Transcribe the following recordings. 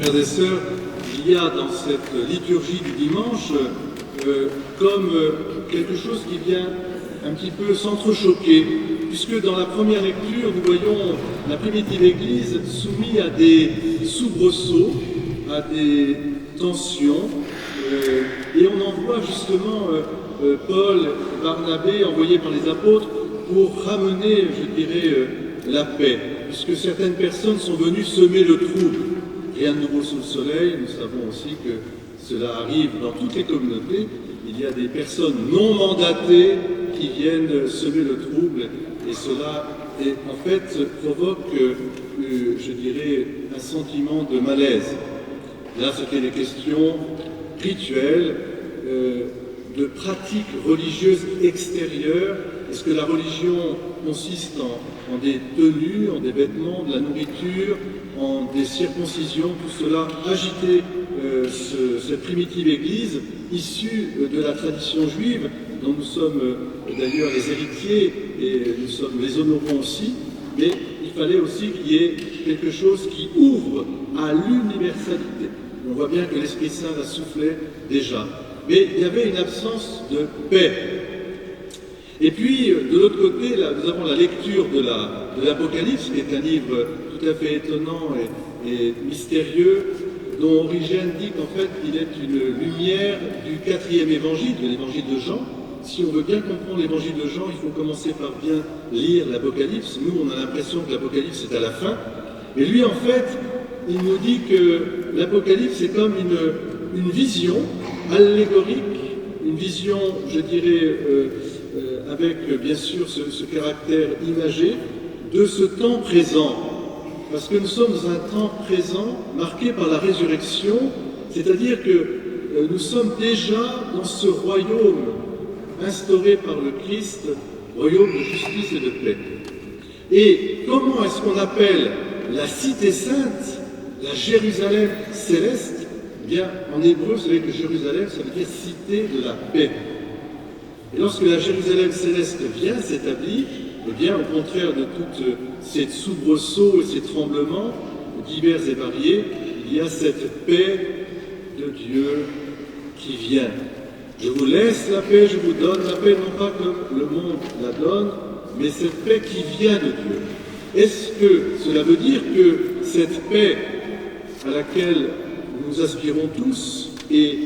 Frères et sœurs, il y a dans cette liturgie du dimanche comme quelque chose qui vient un petit peu s'entrechoquer, puisque dans la première lecture, nous voyons la primitive Église soumise à des soubresauts, à des tensions, et on en voit justement Paul, Barnabé, envoyés par les apôtres, pour ramener, je dirais, la paix, puisque certaines personnes sont venues semer le trouble. Rien de nouveau sous le soleil, nous savons aussi que cela arrive dans toutes les communautés. Il y a des personnes non mandatées qui viennent semer le trouble, et cela, en fait, provoque, je dirais, un sentiment de malaise. Là, c'était des questions rituelles, de pratiques religieuses extérieures. Est-ce que la religion consiste en des tenues, en des vêtements, de la nourriture, en des circoncisions? Tout cela agitait cette primitive Église issue de la tradition juive, dont nous sommes d'ailleurs les héritiers et nous les honorons aussi, mais il fallait aussi qu'il y ait quelque chose qui ouvre à l'universalité. On voit bien que l'Esprit Saint la soufflait déjà. Mais il y avait une absence de paix. Et puis, de l'autre côté, là, nous avons la lecture de l'Apocalypse, qui est un livre tout à fait étonnant et mystérieux, dont Origène dit qu'en fait, il est une lumière du 4e évangile, de l'évangile de Jean. Si on veut bien comprendre l'évangile de Jean, il faut commencer par bien lire l'Apocalypse. Nous, on a l'impression que l'Apocalypse est à la fin. Mais lui, en fait, il nous dit que l'Apocalypse est comme une vision allégorique, une vision, je dirais, avec bien sûr ce caractère imagé, de ce temps présent. Parce que nous sommes dans un temps présent marqué par la résurrection, c'est-à-dire que nous sommes déjà dans ce royaume instauré par le Christ, royaume de justice et de paix. Et comment est-ce qu'on appelle la cité sainte, la Jérusalem céleste? Eh bien, en hébreu, vous savez que Jérusalem, ça veut dire cité de la paix. Et lorsque la Jérusalem céleste vient s'établir, eh bien, au contraire de tous ces soubresauts et ces tremblements divers et variés, il y a cette paix de Dieu qui vient. Je vous laisse la paix, je vous donne la paix, non pas comme le monde la donne, mais cette paix qui vient de Dieu. Est-ce que cela veut dire que cette paix à laquelle nous aspirons tous et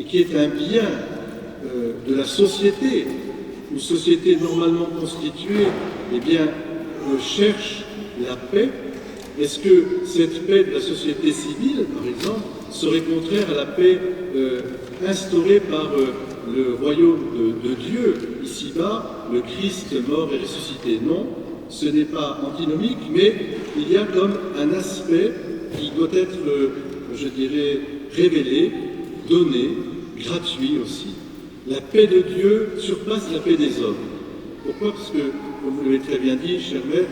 qui est un bien de la société, une société normalement constituée, eh bien, cherche la paix? Est-ce que cette paix de la société civile, par exemple, serait contraire à la paix instaurée par le royaume de Dieu, ici-bas, le Christ mort et ressuscité? Non, ce n'est pas antinomique, mais il y a comme un aspect qui doit être, je dirais, révélé, donné, gratuit aussi. La paix de Dieu surpasse la paix des hommes. Pourquoi? Parce que, comme vous l'avez très bien dit, cher maître,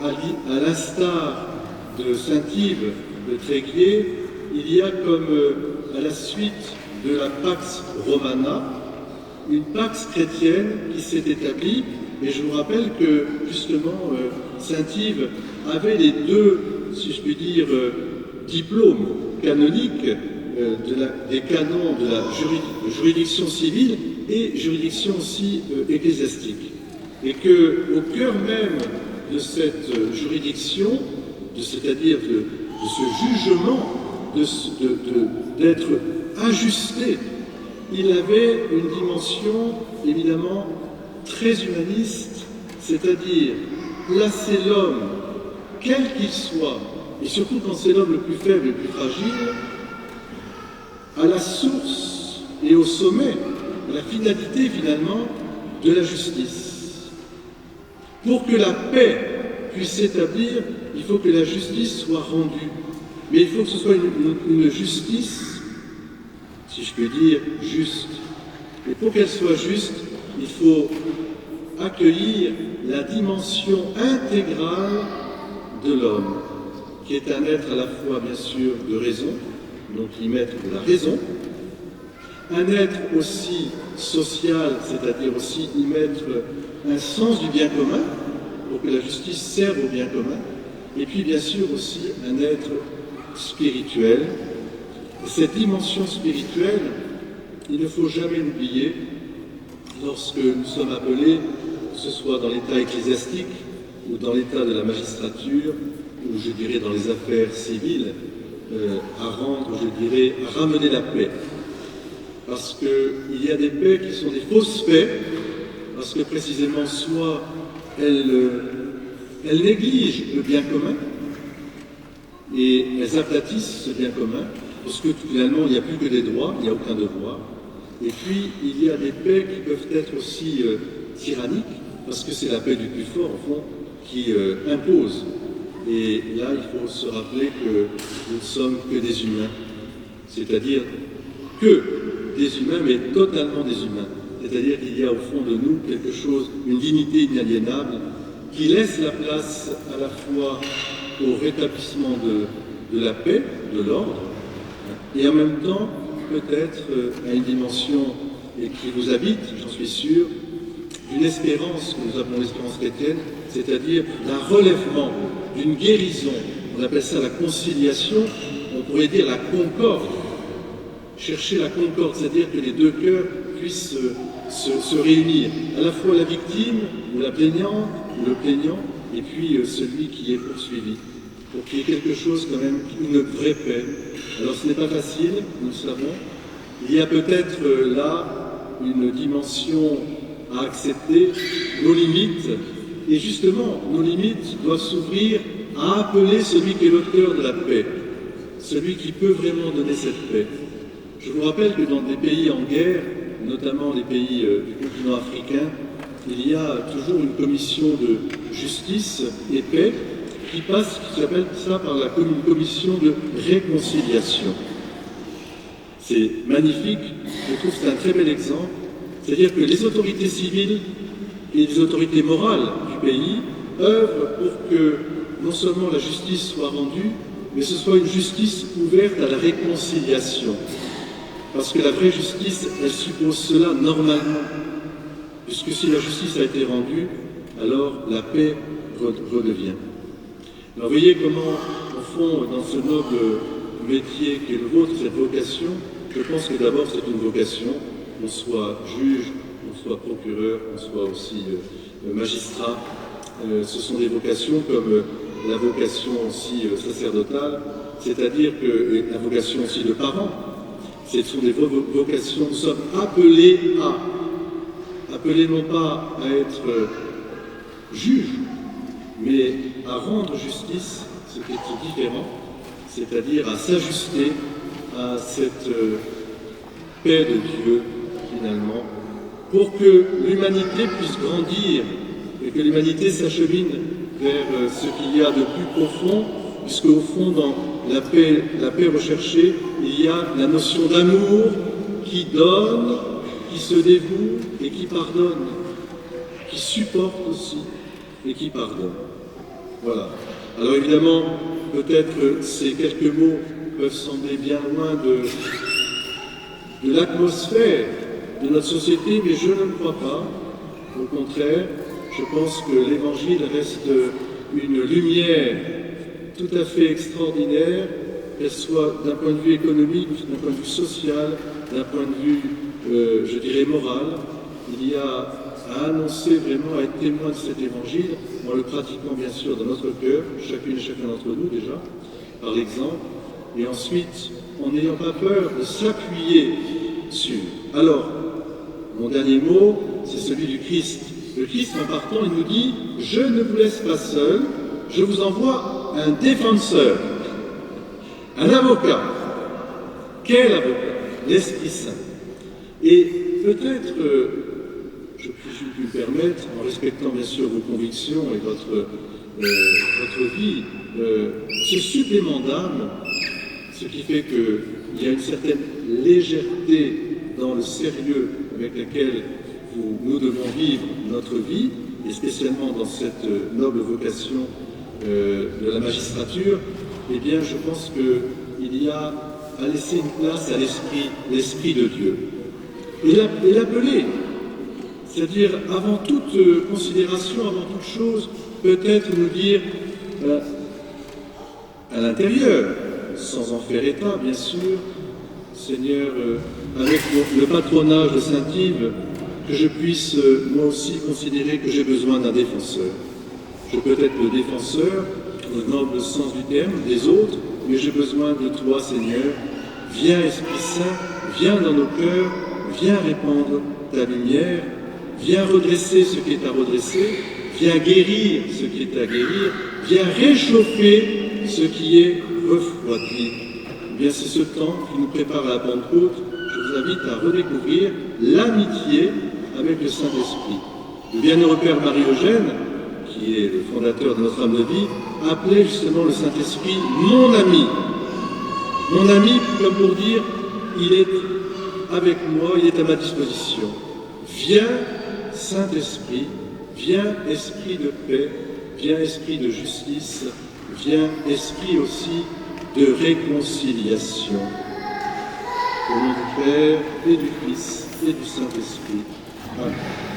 à l'instar de Saint-Yves de Tréguier, il y a comme à la suite de la Pax Romana, une Pax chrétienne qui s'est établie, et je vous rappelle que justement Saint-Yves avait les deux, si je puis dire, diplômes canoniques des canons de la juridiction civile et juridiction aussi ecclésiastique. Et qu'au cœur même de cette juridiction, c'est-à-dire de ce jugement, d'être ajusté, il avait une dimension évidemment très humaniste, c'est-à-dire placer l'homme, quel qu'il soit, et surtout quand c'est l'homme le plus faible et le plus fragile, à la source et au sommet, à la finalité finalement de la justice. Pour que la paix puisse s'établir, il faut que la justice soit rendue. Mais il faut que ce soit une justice, si je peux dire, juste. Et pour qu'elle soit juste, il faut accueillir la dimension intégrale de l'homme, qui est un être à la fois, bien sûr, de raison, donc y mettre de la raison, un être aussi social, c'est-à-dire aussi y mettre un sens du bien commun, pour que la justice serve au bien commun, et puis bien sûr aussi un être spirituelle. Et cette dimension spirituelle, il ne faut jamais l'oublier lorsque nous sommes appelés, que ce soit dans l'état ecclésiastique ou dans l'état de la magistrature, ou je dirais dans les affaires civiles, à rendre, je dirais, à ramener la paix. Parce qu'il y a des paix qui sont des fausses paix, parce que précisément, soit elles négligent le bien commun, et elles aplatissent ce bien commun, parce que finalement, il n'y a plus que des droits, il n'y a aucun devoir. Et puis, il y a des paix qui peuvent être aussi tyranniques, parce que c'est la paix du plus fort, au fond, qui impose. Et là, il faut se rappeler que nous ne sommes que des humains, c'est-à-dire que des humains, mais totalement des humains. C'est-à-dire qu'il y a au fond de nous quelque chose, une dignité inaliénable, qui laisse la place à la fois au rétablissement de la paix, de l'ordre, et en même temps, peut-être à une dimension, et qui vous habite, j'en suis sûr, d'une espérance que nous appelons l'espérance chrétienne, c'est-à-dire d'un relèvement, d'une guérison. On appelle ça la conciliation, on pourrait dire la concorde. Chercher la concorde, c'est-à-dire que les deux cœurs puissent se réunir. À la fois la victime, ou la plaignante, ou le plaignant, et puis celui qui est poursuivi. Pour qu'il y ait quelque chose quand même, une vraie paix. Alors ce n'est pas facile, nous le savons. Il y a peut-être là une dimension à accepter, nos limites, et justement, nos limites doivent s'ouvrir à appeler celui qui est l'auteur de la paix, celui qui peut vraiment donner cette paix. Je vous rappelle que dans des pays en guerre, notamment les pays du continent africain, il y a toujours une commission de justice et paix qui s'appelle ça par la commission de réconciliation. C'est magnifique, je trouve que c'est un très bel exemple. C'est-à-dire que les autorités civiles et les autorités morales du pays œuvrent pour que non seulement la justice soit rendue, mais ce soit une justice ouverte à la réconciliation. Parce que la vraie justice, elle suppose cela normalement. Puisque si la justice a été rendue, alors la paix redevient. Alors vous voyez comment, au fond, dans ce noble métier qui est le vôtre, cette vocation, je pense que d'abord c'est une vocation, qu'on soit juge, qu'on soit procureur, qu'on soit aussi magistrat. Ce sont des vocations comme la vocation aussi sacerdotale, c'est-à-dire que la vocation aussi de parent. Ce sont des vocations, nous sommes appelés non pas à être juges, mais à rendre justice, ce qui est différent, c'est-à-dire à s'ajuster à cette paix de Dieu, finalement, pour que l'humanité puisse grandir et que l'humanité s'achemine vers ce qu'il y a de plus profond, puisque au fond, dans la paix recherchée, il y a la notion d'amour qui donne, qui se dévoue et qui pardonne, qui supporte aussi et qui pardonne. Voilà. Alors évidemment, peut-être ces quelques mots peuvent sembler bien loin de l'atmosphère de notre société, mais je ne le crois pas. Au contraire, je pense que l'Évangile reste une lumière tout à fait extraordinaire, qu'elle soit d'un point de vue économique, d'un point de vue social, d'un point de vue, je dirais, moral. Il y a à annoncer vraiment, à être témoin de cet Évangile, en le pratiquant bien sûr dans notre cœur, chacune et chacun d'entre nous déjà, par l'exemple, et ensuite, en n'ayant pas peur de s'appuyer sur. Alors, mon dernier mot, c'est celui du Christ. Le Christ, en partant, il nous dit « Je ne vous laisse pas seul, je vous envoie un défenseur, un avocat. » Quel avocat? L'Esprit Saint. Et peut-être, je puis me permettre, en respectant bien sûr vos convictions et votre vie, ce supplément d'âme, ce qui fait qu'il y a une certaine légèreté dans le sérieux avec lequel nous devons vivre notre vie, et spécialement dans cette noble vocation de la magistrature, eh bien je pense qu'il y a à laisser une place à l'Esprit de Dieu. Et l'appeler, c'est-à-dire avant toute considération, avant toute chose, peut-être nous dire à l'intérieur sans en faire état, bien sûr. Seigneur, avec le patronage de Saint-Yves, que je puisse moi aussi considérer que j'ai besoin d'un défenseur. Je peux être le défenseur, au noble sens du terme, des autres, mais j'ai besoin de toi, Seigneur. Viens, Esprit Saint, viens dans nos cœurs, viens répandre ta lumière, viens redresser ce qui est à redresser, viens guérir ce qui est à guérir, viens réchauffer ce qui est refroidi. Eh bien, c'est ce temps qui nous prépare à la Pentecôte. Je vous invite à redécouvrir l'amitié avec le Saint-Esprit. Le bienheureux Père Marie-Eugène, qui est le fondateur de notre âme de vie, appelait justement le Saint-Esprit mon ami. Mon ami, comme pour dire, il est avec moi, il est à ma disposition. Viens, Saint-Esprit, viens, Esprit de paix, viens, Esprit de justice, viens, Esprit aussi de réconciliation. Au nom du Père et du Fils et du Saint-Esprit. Amen.